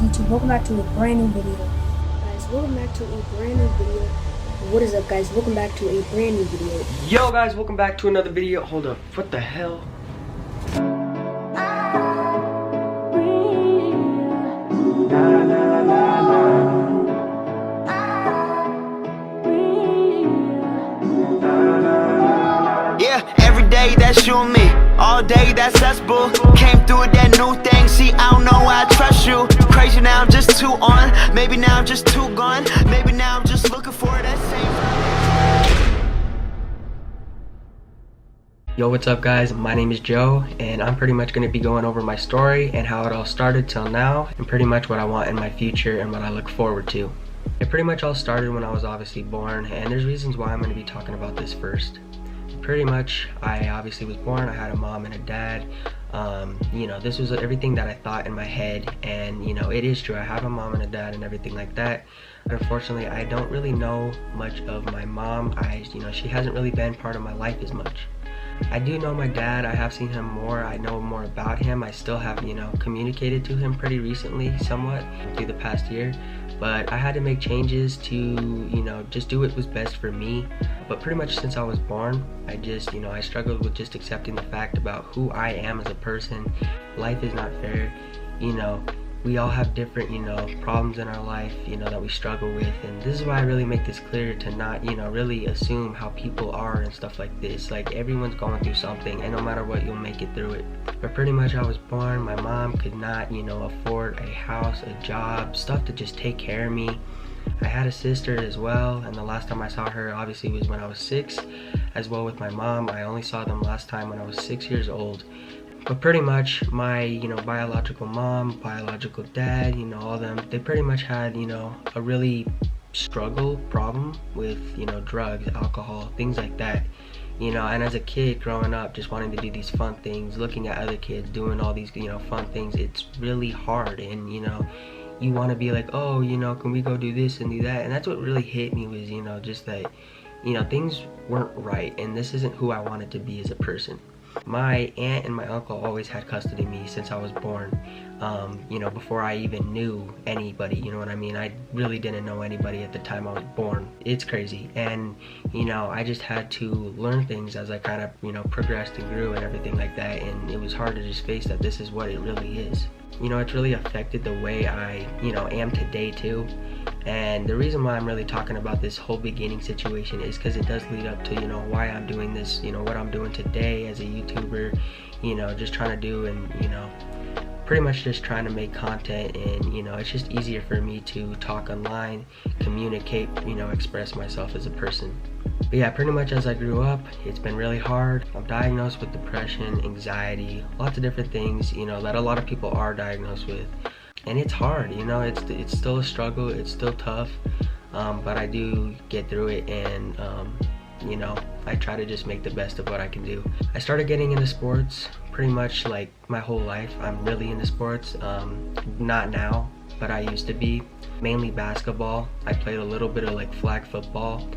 YouTube? Welcome back to a brand new video. Guys, welcome back to a brand new video. What is up, guys? Welcome back to a brand new video. Yo guys, welcome back to another video. Hold up, what the hell? Yeah, every day that's you and me, all day that's us, boo. Came through with that new thing, see I don't know why I trust you. Crazy now I'm just too on, maybe now I'm just too gone. Maybe now I'm just looking for that same. Yo, what's up guys? My name is Joe, and I'm pretty much going to be going over my story and how it all started till now, and pretty much what I want in my future and what I look forward to. It pretty much all started when I was obviously born, and there's reasons why I'm going to be talking about this first. Pretty much, I obviously was born, I had a mom and a dad. You know, this was everything that I thought in my head, and you know, it is true, I have a mom and a dad and everything like that. But unfortunately, I don't really know much of my mom. You know, she hasn't really been part of my life as much. I do know my dad, I have seen him more, I know more about him. I still have, you know, communicated to him pretty recently, somewhat, through the past year. But I had to make changes to, you know, just do what was best for me. But pretty much since I was born, I just, you know, I struggled with just accepting the fact about who I am as a person. Life is not fair, you know. We all have different, you know, problems in our life, you know, that we struggle with, and this is why I really make this clear, to not, you know, really assume how people are and stuff like this. Like, everyone's going through something, and no matter what, you'll make it through it. But pretty much I was born, my mom could not, you know, afford a house, a job, stuff to just take care of me. I had a sister as well, and the last time I saw her obviously was when I was 6, as well with my mom. I only saw them last time when I was 6 years old. But pretty much my, you know, biological mom, biological dad, you know, all them, they pretty much had, you know, a really problem with, you know, drugs, alcohol, things like that. You know, and as a kid growing up, just wanting to do these fun things, looking at other kids doing all these, you know, fun things, it's really hard. And, you know, you want to be like, oh, you know, can we go do this and do that? And that's what really hit me, was, you know, just that, you know, things weren't right, and this isn't who I wanted to be as a person. My aunt and my uncle always had custody of me since I was born. You know, before I even knew anybody, you know what I mean? I really didn't know anybody at the time I was born. It's crazy. And, you know, I just had to learn things as I kind of, you know, progressed and grew and everything like that. And it was hard to just face that this is what it really is. You know, it's really affected the way I, you know, am today too. And the reason why I'm really talking about this whole beginning situation is because it does lead up to, you know, why I'm doing this, you know, what I'm doing today as a YouTuber, you know, just trying to do, and, you know, pretty much just trying to make content. And, you know, it's just easier for me to talk online, communicate, you know, express myself as a person. But yeah, pretty much as I grew up, it's been really hard. I'm diagnosed with depression, anxiety, lots of different things, you know, that a lot of people are diagnosed with. And it's hard, you know, it's still a struggle, it's still tough, but I do get through it, and you know, I try to just make the best of what I can do. I started getting into sports pretty much like my whole life. I'm really into sports, not now, but I used to be. Mainly basketball. I played a little bit of like flag football,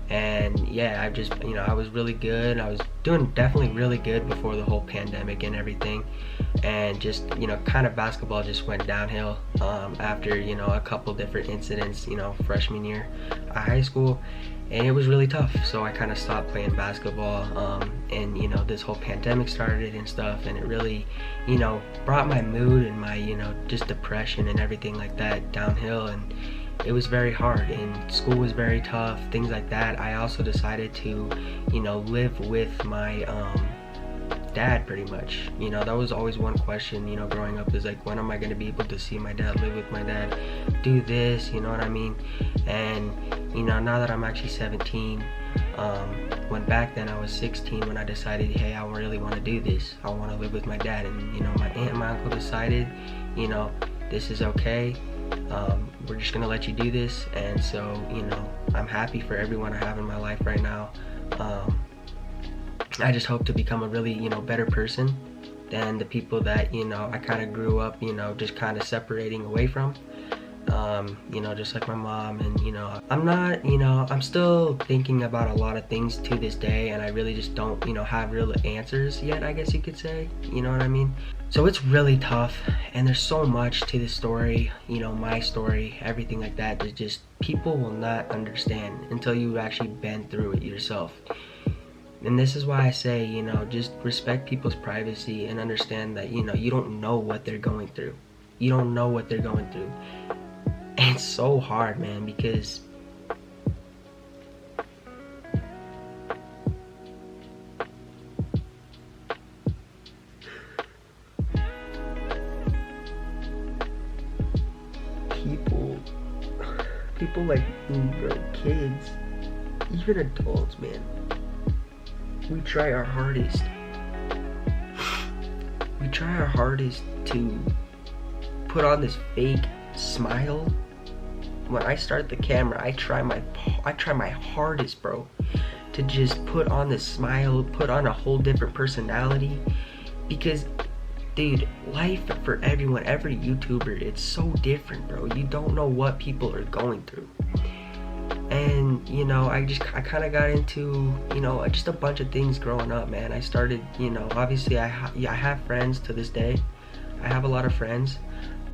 and yeah, I just, you know, I was really good. I was doing definitely really good before the whole pandemic and everything, and just, you know, kind of basketball just went downhill after, you know, a couple different incidents, you know, freshman year of high school, and it was really tough. So I kind of stopped playing basketball, and, you know, this whole pandemic started and stuff, and it really, you know, brought my mood and my, you know, just depression and everything like that downhill. And it was very hard, and school was very tough, things like that. I also decided to, you know, live with my dad pretty much. You know, that was always one question, you know, growing up, is like, when am I going to be able to see my dad, live with my dad, do this, you know what I mean? And, you know, now that I'm actually 17, when back then I was 16 when I decided, hey, I really want to do this, I want to live with my dad. And, you know, my aunt and my uncle decided, you know, this is okay, we're just gonna let you do this. And so, you know, I'm happy for everyone I have in my life right now. I just hope to become a really, you know, better person than the people that, you know, I kind of grew up, you know, just kind of separating away from. you know, just like my mom. And you know, I'm not, you know, I'm still thinking about a lot of things to this day, and I really just don't, you know, have real answers yet, I guess you could say, you know what I mean? So it's really tough, and there's so much to this story, you know, my story, everything like that, that just people will not understand until you've actually been through it yourself. And this is why I say, you know, just respect people's privacy and understand that, you know, you don't know what they're going through. You don't know what they're going through. And it's so hard, man, because people like me, bro, kids, even adults, man, we try our hardest. We try our hardest to put on this fake smile. When I start the camera, I try my hardest, bro, to just put on this smile, put on a whole different personality, because dude, life for everyone, every YouTuber, it's so different, bro. You don't know what people are going through. And you know, I kind of got into, you know, just a bunch of things growing up, man. I started, you know, obviously I have friends to this day. I have a lot of friends.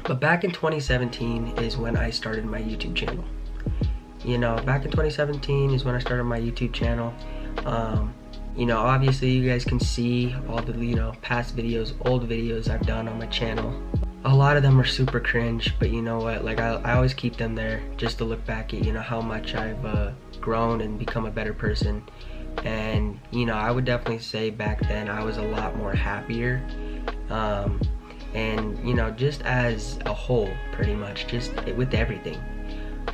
But back in 2017 is when I started my YouTube channel. You know, back in 2017 is when I started my YouTube channel. You know, obviously you guys can see all the, you know, past videos, old videos I've done on my channel. A lot of them are super cringe, but you know what, like I always keep them there just to look back at, you know, how much I've grown and become a better person. And you know, I would definitely say back then I was a lot more happier. And you know, just as a whole, pretty much, just with everything.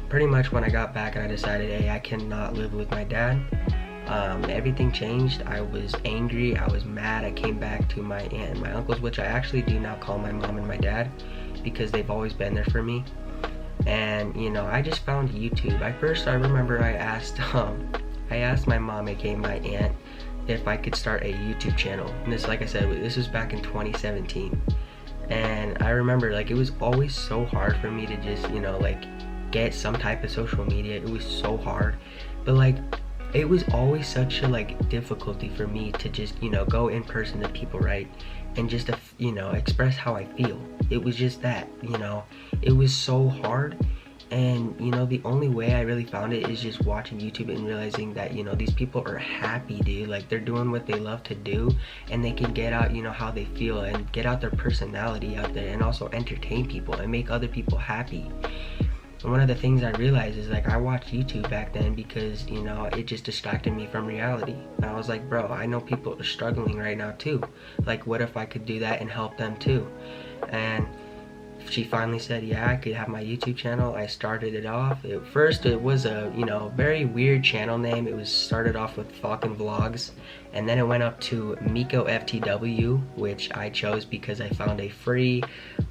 Pretty much when I got back and I decided, hey, I cannot live with my dad, everything changed. I was angry, I was mad. I came back to my aunt and my uncles, which I actually do now call my mom and my dad, because they've always been there for me. And you know, I just found YouTube. I remember I asked my mom, aka my aunt, if I could start a YouTube channel. And this, like I said, this was back in 2017. And I remember, like, it was always so hard for me to just, you know, like, get some type of social media. It was so hard. But like, it was always such a like difficulty for me to just, you know, go in person to people, right, and just to, you know, express how I feel. It was just that, you know, it was so hard. And you know, the only way I really found it is just watching YouTube and realizing that, you know, these people are happy, dude. Like, they're doing what they love to do, and they can get out, you know, how they feel and get out their personality out there, and also entertain people and make other people happy. And one of the things I realized is, like, I watched YouTube back then because, you know, it just distracted me from reality. And I was like, bro, I know people are struggling right now too. Like, what if I could do that and help them too? And she finally said, yeah, I could have my YouTube channel. I started it off. At first, it was a, you know, very weird channel name. It was started off with Falcon Vlogs, and then it went up to Miko FTW, which I chose because I found a free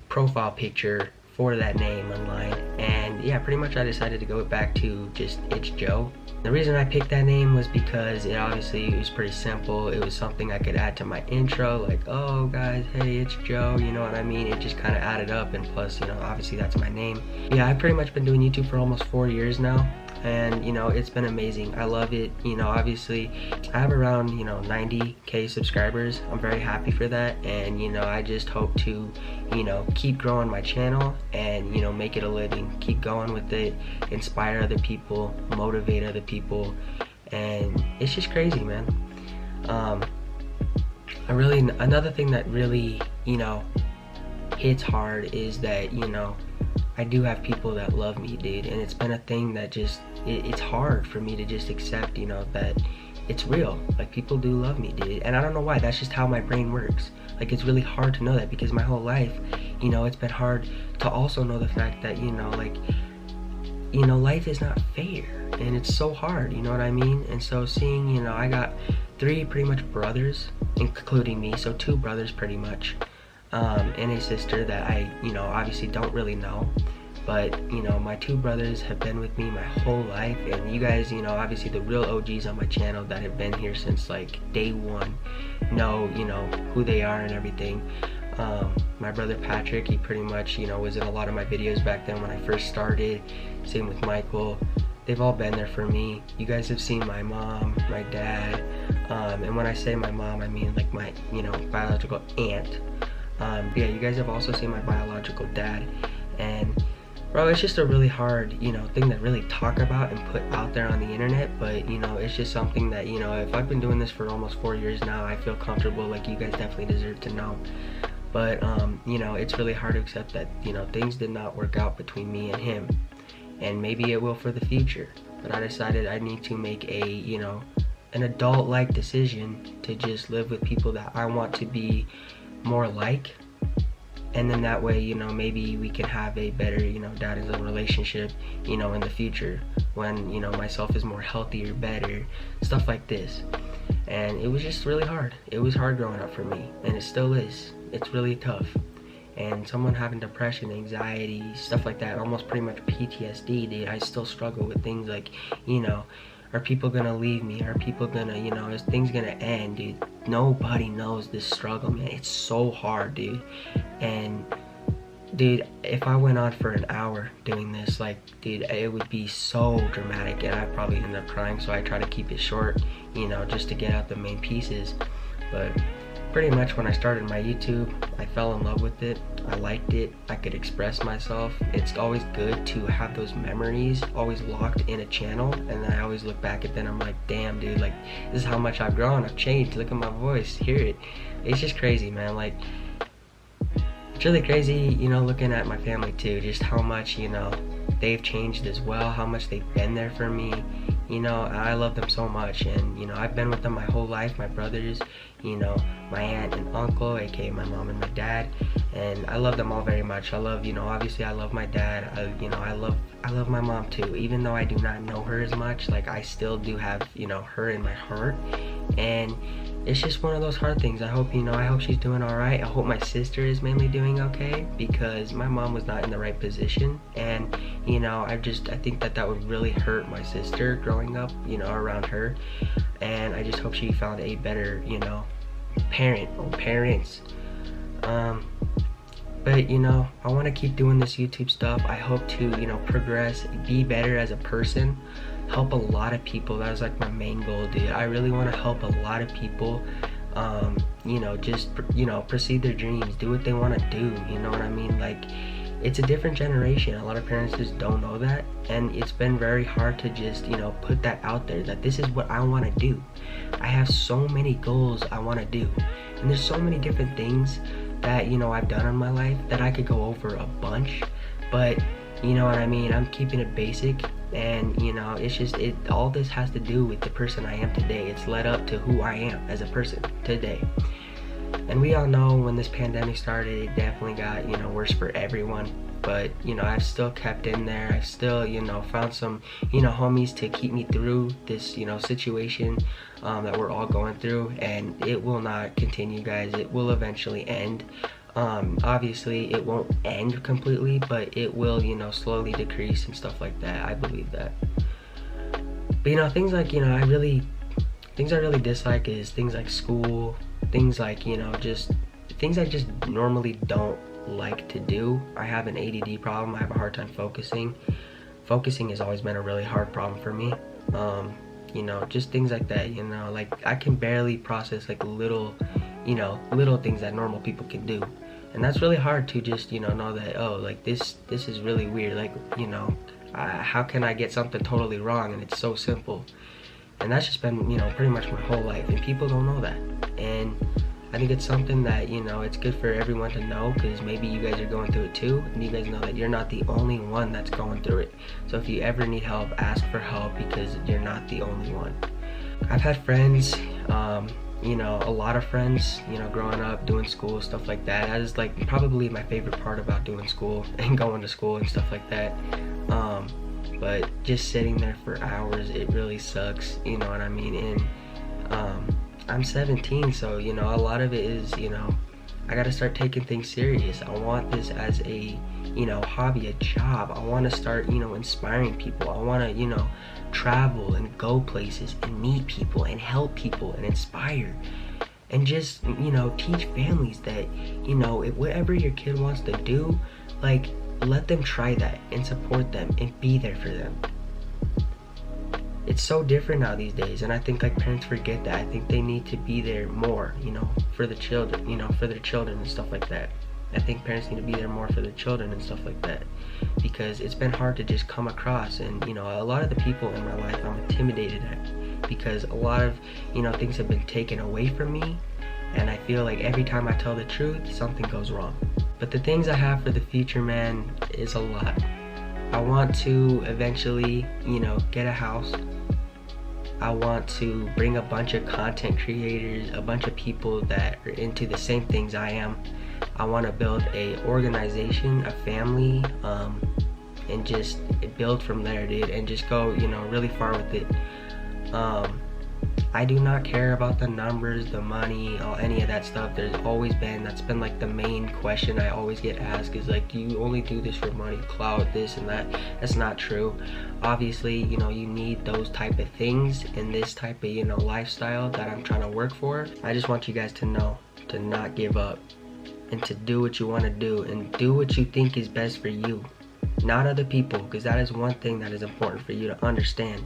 profile picture for that name online. And yeah, pretty much I decided to go back to just ItsJoe. The reason I picked that name was because it was pretty simple. It was something I could add to my intro, like, oh guys, hey, it's Joe, you know what I mean? It just kind of added up, and plus, you know, obviously that's my name. Yeah, I've pretty much been doing YouTube for almost 4 years now, and you know, it's been amazing. I love it. You know, obviously I have around, you know, 90k subscribers. I'm very happy for that, and you know, I just hope to, you know, keep growing my channel and, you know, make it a living, keep going with it, inspire other people, motivate other people. And it's just crazy, man. Another thing that really, you know, hits hard is that, you know, I do have people that love me, dude, and it's been a thing that just, it's hard for me to just accept, you know, that it's real. Like, people do love me, dude, and I don't know why. That's just how my brain works. Like, it's really hard to know that, because my whole life, you know, it's been hard to also know the fact that, you know, like, you know, life is not fair, and it's so hard, you know what I mean? And so seeing, you know, I got 3 pretty much brothers, including me, so 2 brothers pretty much, and a sister that I, you know, obviously don't really know. But, you know, my 2 brothers have been with me my whole life, and you guys, you know, obviously the real OGs on my channel that have been here since like day 1 know, you know, who they are and everything. My brother Patrick, he pretty much, was in a lot of my videos back then when I first started. Same with Michael. They've all been there for me. You guys have seen my mom, my dad, and when I say my mom, I mean like my, biological aunt. Yeah, you guys have also seen my biological dad. And bro, it's just a really hard, thing to really talk about and put out there on the internet, but, it's just something that, if I've been doing this for almost 4 years now, I feel comfortable, like, you guys definitely deserve to know. But, it's really hard to accept that, things did not work out between me and him, and maybe it will for the future, but I decided I need to make a, an adult-like decision to just live with people that I want to be more like. And then that way, maybe we can have a better, dad and son relationship, in the future when, myself is more healthier, better, stuff like this. And it was just really hard. It was hard growing up for me, and it still is. It's really tough. And someone having depression, anxiety, stuff like that, almost pretty much PTSD, dude, I still struggle with things like, are people gonna leave me? Are people gonna, is things gonna end, dude? Nobody knows this struggle, man. It's so hard, dude. And, dude, if I went on for an hour doing this, like, dude, it would be so dramatic, and I'd probably end up crying, so I try to keep it short, just to get out the main pieces. But pretty much when I started my YouTube, I fell in love with it. I liked it. I could express myself. It's always good to have those memories always locked in a channel, and then I always look back at them, I'm like, damn, dude, like, this is how much I've grown. I've changed. Look at my voice. Hear it. It's just crazy, man. Like, it's really crazy, looking at my family too, just how much, they've changed as well, how much they've been there for me. I love them so much, and, I've been with them my whole life, my brothers, my aunt and uncle, aka my mom and my dad, and I love them all very much. I love, obviously I love my dad, I love my mom too, even though I do not know her as much, like, I still do have, her in my heart, and it's just one of those hard things. I hope, I hope she's doing all right. I hope my sister is mainly doing okay, because my mom was not in the right position, and, I think that would really hurt my sister growing up, around her, and I just hope she found a better, parent or parents. But, I want to keep doing this YouTube stuff. I hope to, progress, be better as a person, help a lot of people. That was like my main goal, dude. I really want to help a lot of people, just, pursue their dreams, do what they want to do, you know what I mean? Like, it's a different generation. A lot of parents just don't know that, and it's been very hard to just, put that out there, that this is what I want to do. I have so many goals I want to do, and there's so many different things that, I've done in my life that I could go over a bunch, but, you know what I mean, I'm keeping it basic, and, it's just, all this has to do with the person I am today. It's led up to who I am as a person today. And we all know when this pandemic started, it definitely got, worse for everyone. But, I've still kept in there. I've still, found some, homies to keep me through this, situation that we're all going through. And it will not continue, guys. It will eventually end. Obviously, it won't end completely, but it will, slowly decrease and stuff like that. I believe that. But, things like, things I really dislike is things like school, things like, just things I just normally don't like to do. I have an ADD problem. I have a hard time focusing. Focusing has always been a really hard problem for me. Just things like that, like I can barely process like little things that normal people can do. And that's really hard to just, know that, oh, like this is really weird. Like, how can I get something totally wrong and it's so simple? And that's just been, pretty much my whole life, and people don't know that. And I think it's something that, it's good for everyone to know, because maybe you guys are going through it too, and you guys know that you're not the only one that's going through it. So if you ever need help, ask for help, because you're not the only one. I've had friends, a lot of friends, growing up, doing school, stuff like that. That is like probably my favorite part about doing school and going to school and stuff like that. But just sitting there for hours, it really sucks, you know what I mean? And I'm 17, so, a lot of it is, I gotta start taking things serious. I want this as a, hobby, a job. I want to start, inspiring people. I want to, travel and go places and meet people and help people and inspire. And just, you know, teach families that, you know, whatever your kid wants to do, like, let them try that and support them and be there for them. It's so different now these days, and I think like parents forget that. I think they need to be there more, you know, for the children, you know, for their children and stuff like that. I think parents need to be there more for their children and stuff like that, because it's been hard to just come across. And you know, a lot of the people in my life I'm intimidated at, because a lot of, you know, things have been taken away from me, and I feel like every time I tell the truth, something goes wrong. But the things I have for the future, man, is a lot. I want to eventually, you know, get a house. I want to bring a bunch of content creators, a bunch of people that are into the same things I am. I want to build a organization, a family, and just build from there, dude, and just go, you know, really far with it. I do not care about the numbers, the money, or any of that stuff. That's been like the main question I always get asked, is like, you only do this for money, clout, this and that. That's not true. Obviously, you know, you need those type of things in this type of, you know, lifestyle that I'm trying to work for. I just want you guys to know to not give up, and to do what you want to do, and do what you think is best for you, not other people, because that is one thing that is important for you to understand,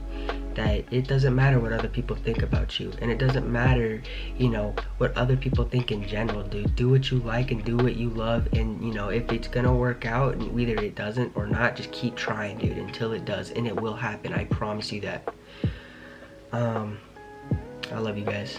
that it doesn't matter what other people think about you, and it doesn't matter, you know, what other people think in general, dude. Do what you like and do what you love, and you know, if it's gonna work out and either it doesn't or not, just keep trying, dude, until it does, and it will happen. I promise you that. I love you guys.